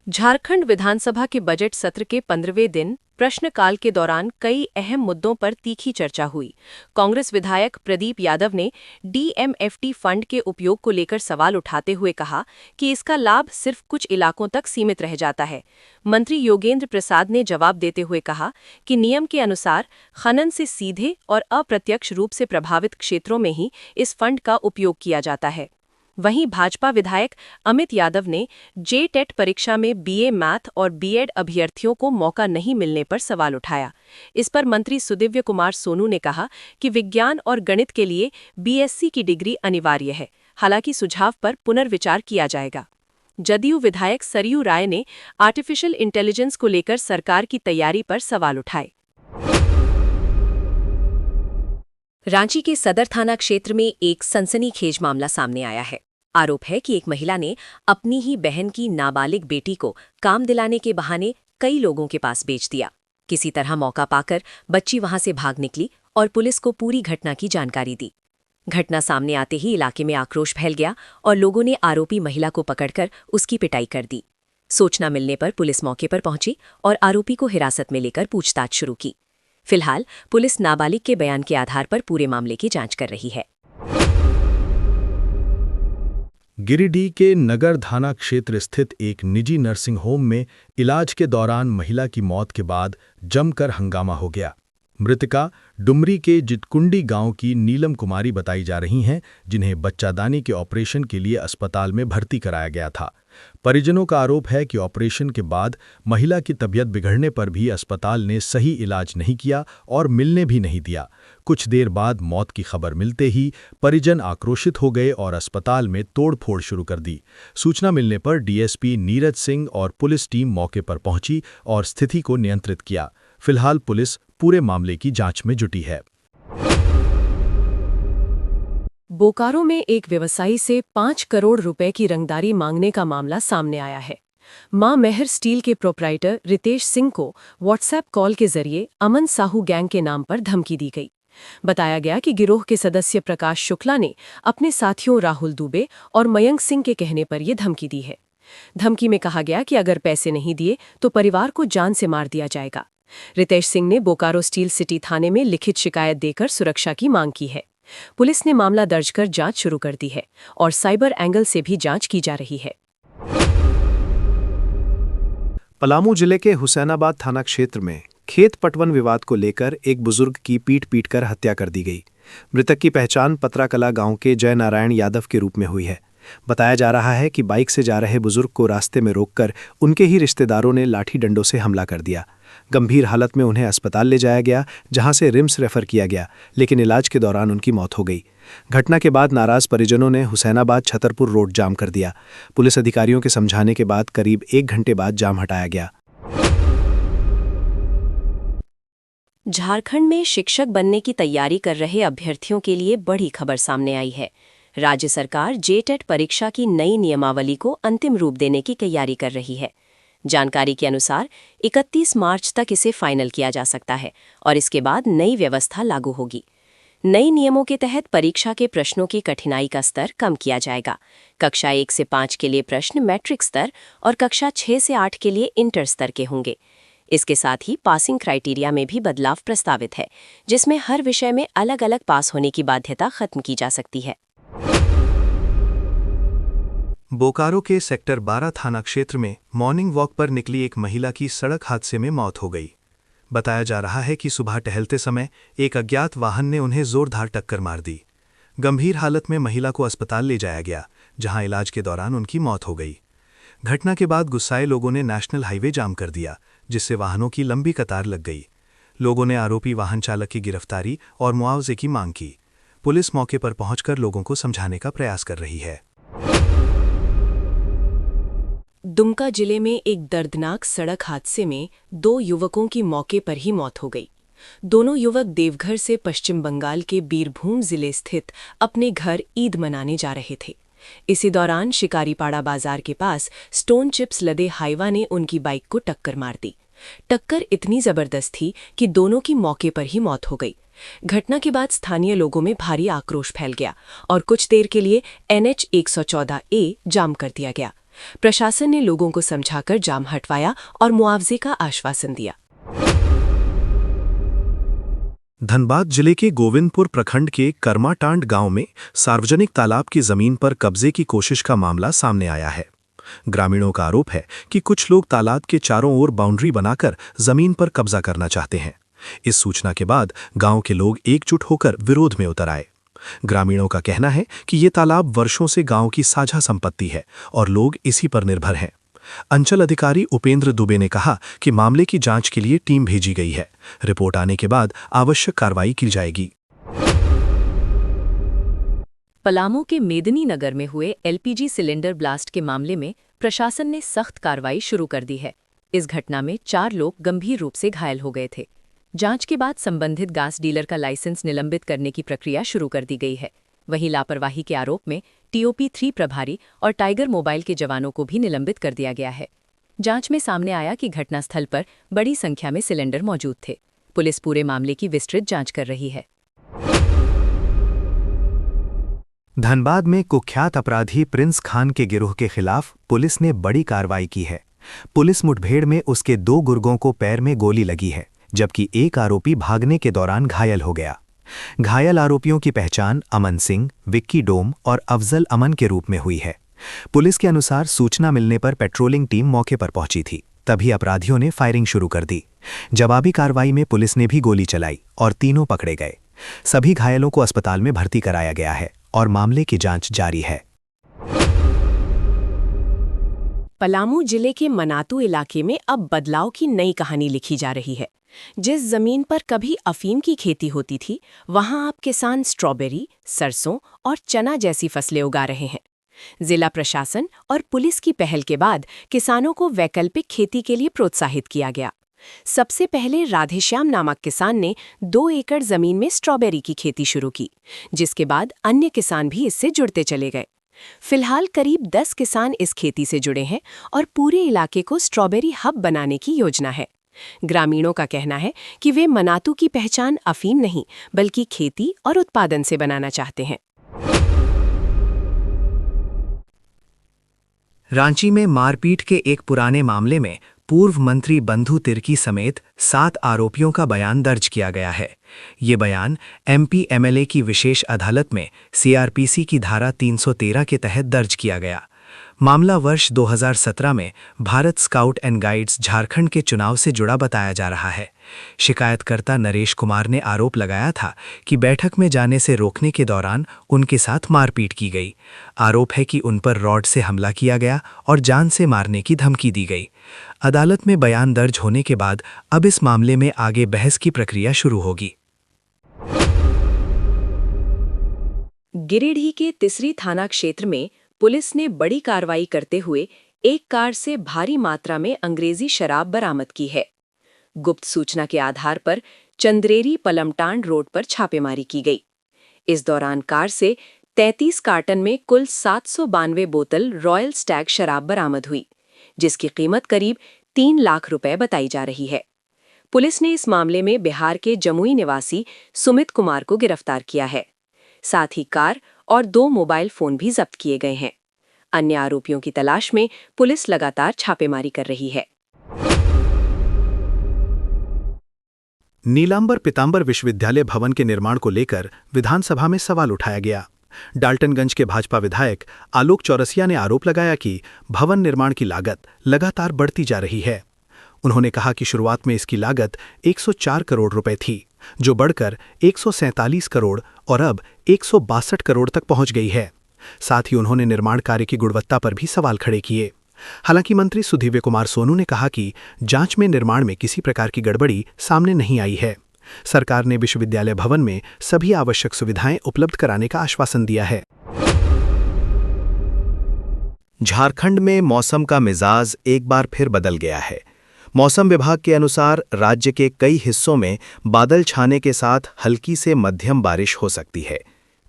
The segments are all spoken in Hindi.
झारखंड विधानसभा के बजट सत्र के 15वें दिन प्रश्नकाल के दौरान कई अहम मुद्दों पर तीखी चर्चा हुई। कांग्रेस विधायक प्रदीप यादव ने डीएमएफटी फंड के उपयोग को लेकर सवाल उठाते हुए कहा कि इसका लाभ सिर्फ कुछ इलाकों तक सीमित रह जाता है। मंत्री योगेंद्र प्रसाद ने जवाब देते हुए कहा कि नियम के अनुसार खनन से सीधे और अप्रत्यक्ष रूप से प्रभावित क्षेत्रों में ही इस फंड का उपयोग किया जाता है। वहीं भाजपा विधायक अमित यादव ने जेटेट परीक्षा में बीए मैथ और बीएड अभ्यर्थियों को मौका नहीं मिलने पर सवाल उठाया। इस पर मंत्री सुदिव्य कुमार सोनू ने कहा कि विज्ञान और गणित के लिए बीएससी की डिग्री अनिवार्य है, हालांकि सुझाव पर पुनर्विचार किया जाएगा। जदयू विधायक सरयू राय ने आर्टिफिशियल इंटेलिजेंस को लेकर सरकार की तैयारी पर सवाल उठाए। रांची के सदर थाना क्षेत्र में एक सनसनीखेज मामला सामने आया है। आरोप है कि एक महिला ने अपनी ही बहन की नाबालिग बेटी को काम दिलाने के बहाने कई लोगों के पास बेच दिया। किसी तरह मौका पाकर बच्ची वहां से भाग निकली और पुलिस को पूरी घटना की जानकारी दी। घटना सामने आते ही इलाके में आक्रोश फैल गया और लोगों ने आरोपी महिला को पकड़कर उसकी पिटाई कर दी। सूचना मिलने पर पुलिस मौके पर पहुंची और आरोपी को हिरासत में लेकर पूछताछ शुरू की। फिलहाल पुलिस नाबालिग के बयान के आधार पर पूरे मामले की जांच कर रही है। गिरिडीह के नगर थाना क्षेत्र स्थित एक निजी नर्सिंग होम में इलाज के दौरान महिला की मौत के बाद जमकर हंगामा हो गया। मृतका डुमरी के जितकुंडी गांव की नीलम कुमारी बताई जा रही हैं, जिन्हें बच्चादानी के ऑपरेशन के लिए अस्पताल में भर्ती कराया गया था। परिजनों का आरोप है कि ऑपरेशन के बाद महिला की तबीयत बिगड़ने पर भी अस्पताल ने सही इलाज नहीं किया और मिलने भी नहीं दिया। कुछ देर बाद मौत की खबर मिलते ही परिजन आक्रोशित हो गए और अस्पताल में तोड़फोड़ शुरू कर दी। सूचना मिलने पर डीएसपी नीरज सिंह और पुलिस टीम मौके पर पहुंची और स्थिति को नियंत्रित किया। फिलहाल पुलिस पूरे मामले की जांच में जुटी है। बोकारो में एक व्यवसायी से 5 करोड़ रुपए की रंगदारी मांगने का मामला सामने आया है। मां मेहर स्टील के प्रोप्राइटर रितेश सिंह को व्हाट्सएप कॉल के जरिए अमन साहू गैंग के नाम पर धमकी दी गई। बताया गया कि गिरोह के सदस्य प्रकाश शुक्ला ने अपने साथियों राहुल दुबे और मयंक सिंह के कहने पर यह धमकी दी है। धमकी में कहा गया कि अगर पैसे नहीं दिए तो परिवार को जान से मार दिया जाएगा। रितेश सिंह ने बोकारो स्टील सिटी थाने में लिखित शिकायत देकर सुरक्षा की मांग की है। पुलिस ने मामला दर्ज कर जांच शुरू कर दी है और साइबर एंगल से भी जांच की जा रही है। पलामू जिले के हुसैनाबाद थाना क्षेत्र में खेत पटवन विवाद को लेकर एक बुजुर्ग की पीट कर हत्या कर दी गई। मृतक की पहचान पतराकला गांव के जय नारायण यादव के रूप में हुई है। बताया जा रहा है कि बाइक से जा रहे बुजुर्ग को रास्ते में रोककर उनके ही रिश्तेदारों ने लाठी डंडों से हमला कर दिया। गंभीर हालत में उन्हें अस्पताल ले जाया गया, जहां से रिम्स रेफर किया गया, लेकिन इलाज के दौरान उनकी मौत हो गई। घटना के बाद नाराज परिजनों ने हुसैनाबाद छतरपुर रोड जाम कर दिया। पुलिस अधिकारियों के समझाने के बाद करीब 1 घंटे बाद जाम हटाया गया। झारखंड में शिक्षक बनने की तैयारी कर रहे अभ्यर्थियों के लिए बड़ी खबर सामने आई है। राज्य सरकार जेटेट परीक्षा की नई नियमावली को अंतिम रूप देने की तैयारी कर रही है। जानकारी के अनुसार 31 मार्च तक इसे फाइनल किया जा सकता है और इसके बाद नई व्यवस्था लागू होगी। नए नियमों के तहत परीक्षा के प्रश्नों की कठिनाई का स्तर कम किया जाएगा। कक्षा 1 से 5 के लिए प्रश्न मैट्रिक स्तर और कक्षा 6 से 8 के लिए इंटर स्तर के होंगे। इसके साथ ही पासिंग क्राइटेरिया में भी बदलाव प्रस्तावित है, जिसमें हर विषय में अलग-अलग पास होने की बाध्यता खत्म की जा सकती है। बोकारो के सेक्टर 12 थाना क्षेत्र में मॉर्निंग वॉक पर निकली एक महिला की सड़क हादसे में मौत हो गई। बताया जा रहा है कि सुबह टहलते समय एक अज्ञात वाहन ने उन्हें जोरदार टक्कर मार दी। गंभीर हालत में महिला को अस्पताल ले जाया गया, जहां इलाज के दौरान उनकी मौत हो गई। घटना के बाद गुस्साए लोगों ने नेशनल हाईवे जाम कर दिया, जिससे वाहनों की लंबी कतार लग गई। लोगों ने आरोपी वाहन चालक की गिरफ्तारी और मुआवजे की मांग की। पुलिस मौके पर पहुंचकर लोगों को समझाने का प्रयास कर रही है। दुमका जिले में एक दर्दनाक सड़क हादसे में 2 युवकों की मौके पर ही मौत हो गई। दोनों युवक देवघर से पश्चिम बंगाल के बीरभूम जिले स्थित अपने घर ईद मनाने जा रहे थे। इसी दौरान शिकारीपाड़ा बाजार के पास स्टोन चिप्स लदे हाईवा ने उनकी बाइक को टक्कर मार दी। टक्कर इतनी जबरदस्त थी कि दोनों की मौके पर ही मौत हो गई। घटना के बाद स्थानीय लोगों में भारी आक्रोश फैल गया और कुछ देर के लिए NH 114A जाम कर दिया गया। प्रशासन ने लोगों को समझाकर जाम हटवाया और मुआवजे का आश्वासन दिया। धनबाद जिले के गोविंदपुर प्रखंड के कर्माटांड गांव में सार्वजनिक तालाब की जमीन पर कब्जे की कोशिश का मामला सामने आया है। ग्रामीणों का आरोप है कि कुछ लोग तालाब के चारों ओर बाउंड्री बनाकर जमीन पर कब्जा करना चाहते हैं। इस सूचना के बाद गांव के लोग एकजुट होकर विरोध में उतर आए। ग्रामीणों का कहना है कि ये तालाब वर्षों से गांव की साझा संपत्ति है और लोग इसी पर निर्भर हैं। अंचल अधिकारी उपेंद्र दुबे ने कहा कि मामले की जांच के लिए टीम भेजी गई है। रिपोर्ट आने के बाद आवश्यक कार्रवाई की जाएगी। पलामू के मेदिनी नगर में हुए एलपीजी सिलेंडर ब्लास्ट के मामले में प्रशासन ने सख्त कार्रवाई शुरू कर दी है। इस घटना में 4 लोग गंभीर रूप से घायल हो गए थे। जांच के बाद संबंधित गैस डीलर का लाइसेंस निलंबित करने की प्रक्रिया शुरू कर दी गई है। वहीं लापरवाही के आरोप में टीओपी 3 प्रभारी और टाइगर मोबाइल के जवानों को भी निलंबित कर दिया गया है। जांच में सामने आया कि घटनास्थल पर बड़ी संख्या में सिलेंडर मौजूद थे। पुलिस पूरे मामले की विस्तृत जांच कर रही है। धनबाद में कुख्यात अपराधी प्रिंस खान के गिरोह के खिलाफ पुलिस ने बड़ी कार्रवाई की है। पुलिस मुठभेड़ में उसके 2 गुर्गों को पैर में गोली लगी है, जबकि एक आरोपी भागने के दौरान घायल हो गया। घायल आरोपियों की पहचान अमन सिंह, विक्की डोम और अफजल अमन के रूप में हुई है। पुलिस के अनुसार सूचना मिलने पर पेट्रोलिंग टीम मौके पर पहुंची थी, तभी अपराधियों ने फायरिंग शुरू कर दी। जवाबी कार्रवाई में पुलिस ने भी गोली चलाई और तीनों पकड़े गए। सभी घायलों को अस्पताल में भर्ती कराया गया है और मामले की जांच जारी है। पलामू जिले के मनातू इलाके में अब बदलाव की नई कहानी लिखी जा रही है। जिस जमीन पर कभी अफीम की खेती होती थी, वहां अब किसान स्ट्रॉबेरी, सरसों और चना जैसी फसलें उगा रहे हैं। जिला प्रशासन और पुलिस की पहल के बाद किसानों को वैकल्पिक खेती के लिए प्रोत्साहित किया गया। सबसे पहले राधेश्याम नामक किसान ने 2 एकड़ जमीन में स्ट्रॉबेरी की खेती शुरू की, जिसके बाद अन्य किसान भी इससे जुड़ते चले गए। फिलहाल करीब 10 किसान इस खेती से जुड़े हैं और पूरे इलाके को स्ट्रॉबेरी हब बनाने की योजना है। ग्रामीणों का कहना है कि वे मनातू की पहचान अफीम नहीं, बल्कि खेती और उत्पादन से बनाना चाहते हैं। रांची में मारपीट के एक पुराने मामले में पूर्व मंत्री बंधु तिर्की समेत 7 आरोपियों का बयान दर्ज किया गया है। ये बयान एमपी एमएलए की विशेष अदालत में सीआरपीसी की धारा 313 के तहत दर्ज किया गया। मामला वर्ष 2017 में Bharat scout and guides Jharkhand के चुनाव से जुड़ा बताया जा रहा है। शिकायतकर्ता नरेश कुमार ने आरोप लगाया था कि बैठक में जाने से रोकने के दौरान उनके साथ मारपीट की गई। आरोप है कि उन पर रॉड से हमला किया गया और जान से मारने की धमकी दी गई। अदालत में बयान दर्ज होने के बाद अब इस मामले में आगे बहस की प्रक्रिया शुरू होगी। गिरिडीह के तिसरी थाना क्षेत्र में पुलिस ने बड़ी कार्रवाई करते हुए एक कार से भारी मात्रा में अंग्रेजी शराब बरामद की है। गुप्त सूचना के आधार पर चंद्रेरी पलमटांड रोड पर छापेमारी की गई। इस दौरान कार से 33 कार्टन में कुल 792 बोतल रॉयल स्टैग शराब बरामद हुई, जिसकी कीमत करीब 3 लाख रुपए बताई जा रही है। पुलिस ने इस मामले में बिहार के जमुई निवासी सुमित कुमार को गिरफ्तार किया है। साथ ही कार और 2 मोबाइल फोन भी जब्त किए गए हैं। अन्य आरोपियों की तलाश में पुलिस लगातार छापेमारी कर रही है। नीलांबर पीतांबर विश्वविद्यालय भवन के निर्माण को लेकर विधानसभा में सवाल उठाया गया। डाल्टनगंज के भाजपा विधायक आलोक चौरसिया ने आरोप लगाया कि भवन निर्माण की लागत लगातार बढ़ती जा रही है। उन्होंने कहा कि शुरुआत में इसकी लागत 104 करोड़ रुपए थी, जो बढ़कर 147 करोड़ और अब 162 करोड़ तक पहुंच गई है। साथ ही उन्होंने निर्माण कार्य की गुणवत्ता पर भी सवाल खड़े किए। हालांकि मंत्री सुधीव्य कुमार सोनू ने कहा कि जांच में निर्माण में किसी प्रकार की गड़बड़ी सामने नहीं आई है। सरकार ने विश्वविद्यालय भवन में सभी आवश्यक सुविधाएं उपलब्ध कराने का आश्वासन दिया है। झारखंड में मौसम का मिजाज एक बार फिर बदल गया है। मौसम विभाग के अनुसार राज्य के कई हिस्सों में बादल छाने के साथ हल्की से मध्यम बारिश हो सकती है।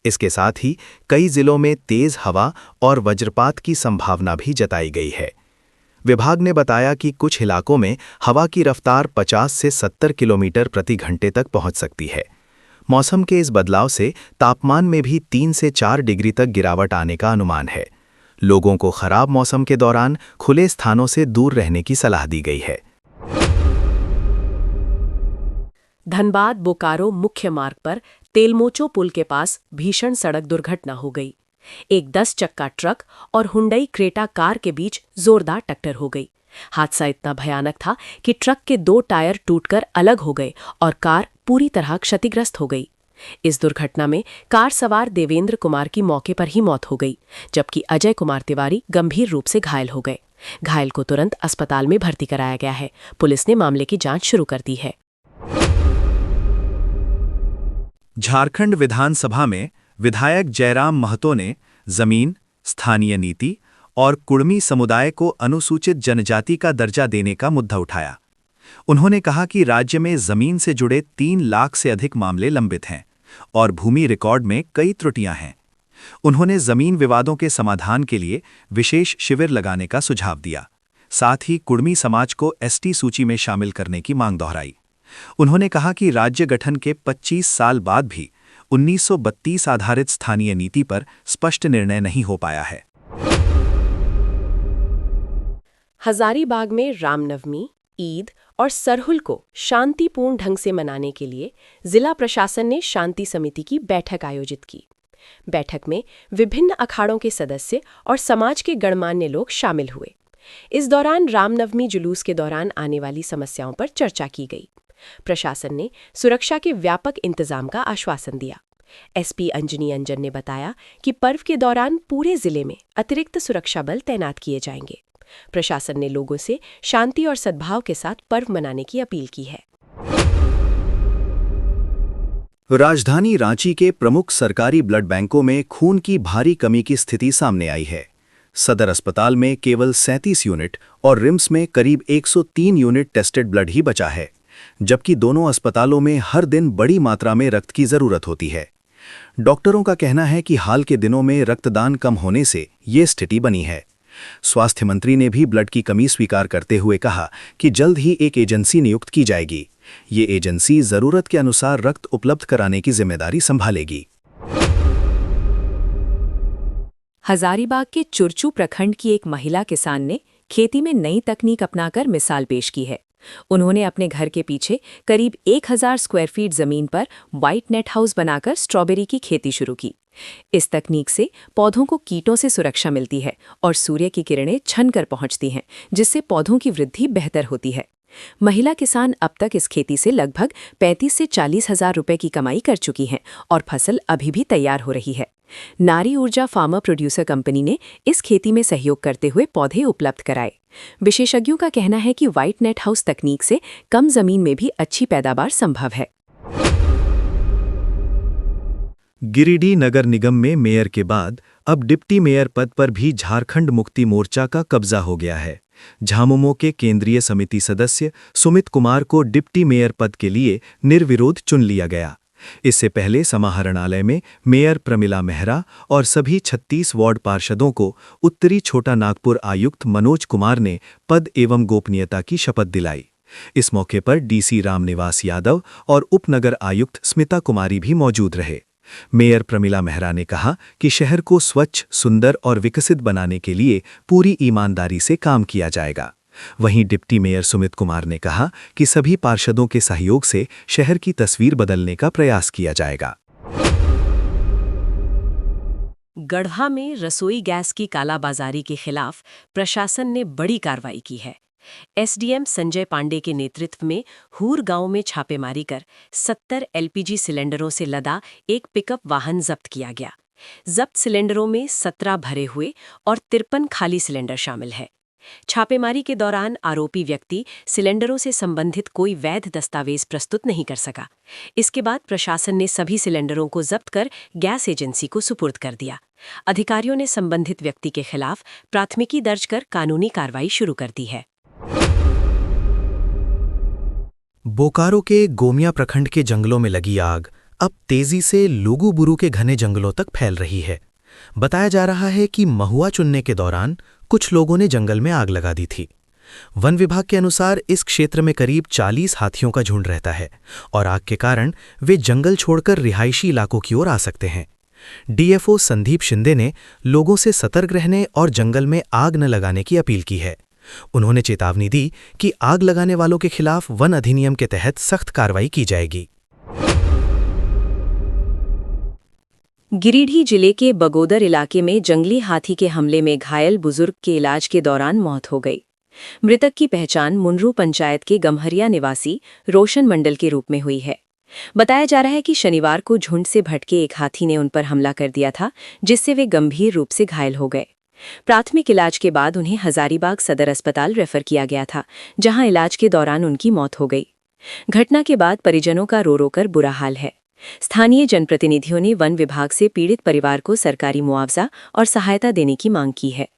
इसके साथ ही कई जिलों में तेज हवा और वज्रपात की संभावना भी जताई गई है। विभाग ने बताया कि कुछ इलाकों में हवा की रफ्तार 50 से 70 किलोमीटर प्रति घंटे तक पहुंच सकती है। मौसम के इस बदलाव से तापमान में भी 3 से 4 डिग्री तक गिरावट आने का अनुमान है। लोगों को खराब मौसम के दौरान खुले स्थानों से दूर रहने की सलाह दी गई है। धनबाद बोकारो मुख्य मार्ग पर तेलमोचो पुल के पास भीषण सड़क दुर्घटना हो गई। एक 10 चक्का ट्रक और हुंडई क्रेटा कार के बीच जोरदार टक्कर हो गई। हादसा इतना भयानक था कि ट्रक के 2 टायर टूटकर अलग हो गए और कार पूरी तरह क्षतिग्रस्त हो गई। इस दुर्घटना में कार सवार देवेंद्र कुमार की मौके पर ही मौत हो गई, जबकि अजय कुमार तिवारी गंभीर रूप से घायल हो गए। घायल को तुरंत अस्पताल में भर्ती कराया गया है। पुलिस ने मामले की जांच शुरू कर दी है। झारखंड विधानसभा में विधायक जयराम महतो ने जमीन, स्थानीय नीति और कुड़मी समुदाय को अनुसूचित जनजाति का दर्जा देने का मुद्दा उठाया। उन्होंने कहा कि राज्य में जमीन से जुड़े 3 लाख से अधिक मामले लंबित हैं और भूमि रिकॉर्ड में कई त्रुटियां हैं। उन्होंने जमीन विवादों के समाधान के लिए विशेष शिविर लगाने का सुझाव दिया। साथ ही कुड़मी समाज को एसटी सूची में शामिल करने की मांग दोहराई। उन्होंने कहा कि राज्य गठन के 25 साल बाद भी 1932 आधारित स्थानीय नीति पर स्पष्ट निर्णय नहीं हो पाया है। हजारीबाग में रामनवमी, ईद और सरहुल को शांतिपूर्ण ढंग से मनाने के लिए जिला प्रशासन ने शांति समिति की बैठक आयोजित की। बैठक में विभिन्न अखाड़ों के सदस्य और समाज के गणमान्य लोग शामिल हुए। इस दौरान रामनवमी जुलूस के दौरान आने वाली समस्याओं पर चर्चा की गई। प्रशासन ने सुरक्षा के व्यापक इंतजाम का आश्वासन दिया। एसपी अंजनी अंजन ने बताया कि पर्व के दौरान पूरे जिले में अतिरिक्त सुरक्षा बल तैनात किए जाएंगे। प्रशासन ने लोगों से शांति और सद्भाव के साथ पर्व मनाने की अपील की है। राजधानी रांची के प्रमुख सरकारी ब्लड बैंकों में खून की भारी कमी की स्थिति सामने आई है। सदर अस्पताल में केवल 37 यूनिट और रिम्स में करीब 103 यूनिट टेस्टेड ब्लड ही बचा है, जबकि दोनों अस्पतालों में हर दिन बड़ी मात्रा में रक्त की जरूरत होती है। डॉक्टरों का कहना है कि हाल के दिनों में रक्तदान कम होने से ये स्थिति बनी है। स्वास्थ्य मंत्री ने भी ब्लड की कमी स्वीकार करते हुए कहा कि जल्द ही एक एजेंसी नियुक्त की जाएगी। ये एजेंसी जरूरत के अनुसार रक्त उपलब्ध कराने की जिम्मेदारी संभालेगी। हजारीबाग के चुरचू प्रखंड की एक महिला किसान ने खेती में नई तकनीक अपनाकर मिसाल पेश की है। उन्होंने अपने घर के पीछे करीब 1000 स्क्वायर फीट जमीन पर व्हाइट नेट हाउस बनाकर स्ट्रॉबेरी की खेती शुरू की। इस तकनीक से पौधों को कीटों से सुरक्षा मिलती है और सूर्य की किरणें छनकर पहुंचती हैं, जिससे पौधों की वृद्धि बेहतर होती है। महिला किसान अब तक इस खेती से लगभग 35 से 40 हजार रुपए की कमाई कर चुकी हैं और फसल अभी भी तैयार हो रही है। नारी ऊर्जा फार्मर प्रोड्यूसर कंपनी ने इस खेती में सहयोग करते हुए पौधे उपलब्ध कराए। विशेषज्ञों का कहना है कि व्हाइट नेट हाउस तकनीक से कम जमीन में भी अच्छी पैदावार संभव है। गिरिडीह नगर निगम में मेयर के बाद अब डिप्टी मेयर पद पर भी झारखंड मुक्ति मोर्चा का कब्जा हो गया है। झामुमो के केंद्रीय समिति सदस्य सुमित कुमार को डिप्टी मेयर पद के लिए निर्विरोध चुन लिया गया। इससे पहले समाहरणालय में मेयर प्रमिला मेहरा और सभी 36 वार्ड पार्षदों को उत्तरी छोटा नागपुर आयुक्त मनोज कुमार ने पद एवं गोपनीयता की शपथ दिलाई। इस मौके पर डीसी रामनिवास यादव और उपनगर आयुक्त स्मिता कुमारी भी मौजूद रहे। मेयर प्रमिला मेहरा ने कहा कि शहर को स्वच्छ, सुंदर और विकसित बनाने के लिए पूरी ईमानदारी से काम किया जाएगा। वहीं डिप्टी मेयर सुमित कुमार ने कहा कि सभी पार्षदों के सहयोग से शहर की तस्वीर बदलने का प्रयास किया जाएगा। गढ़वा में रसोई गैस की कालाबाजारी के खिलाफ प्रशासन ने बड़ी कार्रवाई की है। एसडीएम संजय पांडे के नेतृत्व में हूर गांव में छापेमारी कर 70 एलपीजी सिलेंडरों से लदा एक पिकअप वाहन जब्त किया गया। जब्त सिलेंडरों में 17 भरे हुए और 53 खाली सिलेंडर शामिल है। छापेमारी के दौरान आरोपी व्यक्ति सिलेंडरों से संबंधित कोई वैध दस्तावेज प्रस्तुत नहीं कर सका। इसके बाद प्रशासन ने सभी सिलेंडरों को जब्त कर गैस एजेंसी को सुपुर्द कर दिया। अधिकारियों ने संबंधित व्यक्ति के खिलाफ प्राथमिकी दर्ज कर कानूनी कार्रवाई शुरू कर दी है। बोकारो के गोमिया प्रखंड के जंगलों में लगी आग अब तेजी से लुगुबुरु के घने जंगलों तक फैल रही है। बताया जा रहा है कि महुआ चुनने के दौरान कुछ लोगों ने जंगल में आग लगा दी थी। वन विभाग के अनुसार इस क्षेत्र में करीब 40 हाथियों का झुंड रहता है और आग के कारण वे जंगल छोड़कर रिहायशी इलाकों की ओर आ सकते हैं। डीएफओ संदीप शिंदे ने लोगों से सतर्क रहने और जंगल में आग न लगाने की अपील की है। उन्होंने चेतावनी दी कि आग लगाने वालों के खिलाफ वन अधिनियम के तहत सख्त कार्रवाई की जाएगी। गिरिडीह जिले के बगोदर इलाके में जंगली हाथी के हमले में घायल बुजुर्ग के इलाज के दौरान मौत हो गई। मृतक की पहचान मुनरू पंचायत के गम्हरिया निवासी रोशन मंडल के रूप में हुई है। बताया जा रहा है कि शनिवार को झुंड से भटके एक हाथी ने उन पर हमला कर दिया था, जिससे वे गंभीर रूप से घायल हो गए। प्राथमिक इलाज के बाद उन्हें हजारीबाग सदर अस्पताल रेफर किया गया था, जहां इलाज के दौरान उनकी मौत हो गई। घटना के बाद परिजनों का रो रो कर बुरा हाल है। स्थानीय जनप्रतिनिधियों ने वन विभाग से पीड़ित परिवार को सरकारी मुआवजा और सहायता देने की मांग की है।